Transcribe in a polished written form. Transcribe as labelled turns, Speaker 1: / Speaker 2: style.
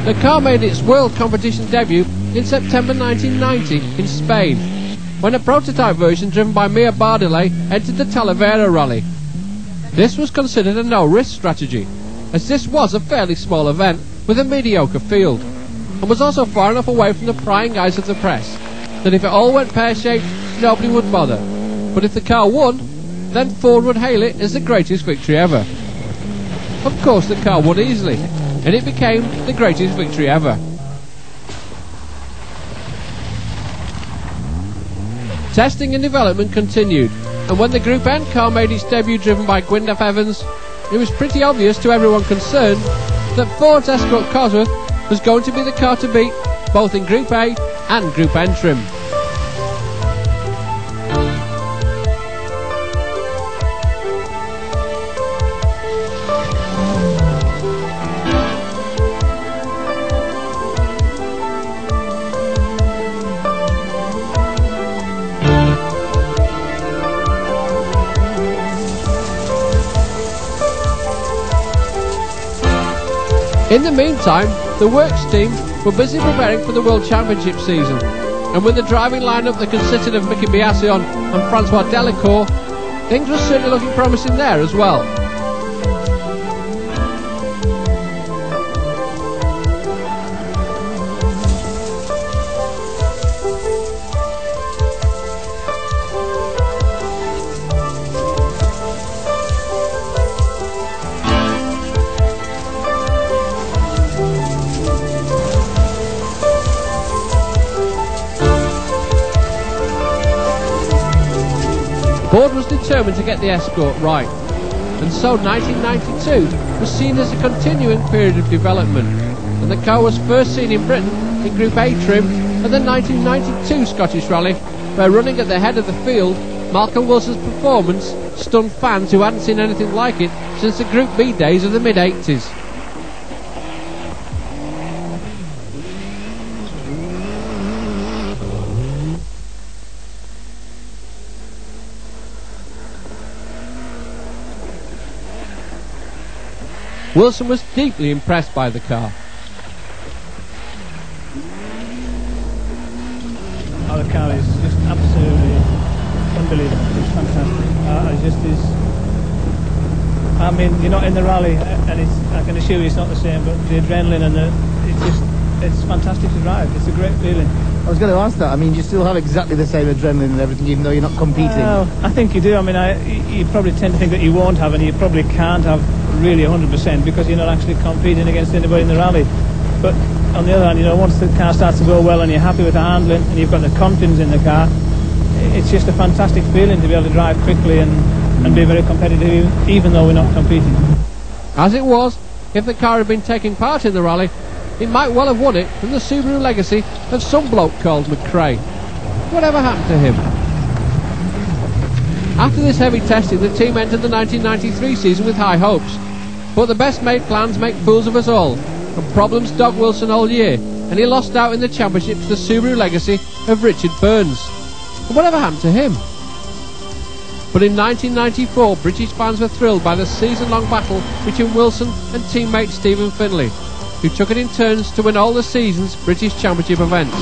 Speaker 1: The car made its world competition debut in September 1990 in Spain, when a prototype version driven by Mia Bardelay entered the Talavera rally. This was considered a no-risk strategy, as this was a fairly small event with a mediocre field, and was also far enough away from the prying eyes of the press that if it all went pear-shaped, nobody would bother. But if the car won, then Ford would hail it as the greatest victory ever. Of course the car won easily, and it became the greatest victory ever. Testing and development continued, and when the Group N car made its debut driven by Gwyndaf Evans, it was pretty obvious to everyone concerned that Ford's Escort Cosworth was going to be the car to beat both in Group A and Group N trim. In the meantime, the works team were busy preparing for the World Championship season, and with the driving lineup that consisted of Mickey Biasson and Francois Delacour, things were certainly looking promising there as well. Ford was determined to get the Escort right, and so 1992 was seen as a continuing period of development, and the car was first seen in Britain in Group A trim at the 1992 Scottish Rally, where running at the head of the field, Malcolm Wilson's performance stunned fans who hadn't seen anything like it since the Group B days of the mid-80s. Wilson was deeply impressed by the car.
Speaker 2: Oh, the car is just absolutely unbelievable. It's fantastic. It just is. I mean, you're not in the rally, and I can assure you it's not the same. But the adrenaline and it's fantastic to drive. It's a great feeling.
Speaker 3: I was going to ask that. I mean, you still have exactly the same adrenaline and everything, even though you're not competing.
Speaker 2: Well, I think you do. I mean, you probably tend to think that you won't have, and you probably can't have really 100% because you're not actually competing against anybody in the rally. But on the other hand, you know, once the car starts to go well and you're happy with the handling and you've got the confidence in the car, it's just a fantastic feeling to be able to drive quickly and be very competitive, even though we're not competing.
Speaker 1: As it was, if the car had been taking part in the rally, it might well have won it from the Subaru legacy of some bloke called McRae. Whatever happened to him? After this heavy testing, the team entered the 1993 season with high hopes, but the best made plans make fools of us all, and problems dogged Wilson all year, and he lost out in the championship to the Subaru legacy of Richard Burns. And whatever happened to him? But in 1994, British fans were thrilled by the season-long battle between Wilson and teammate Stephen Findlay, who took it in turns to win all the season's British Championship events.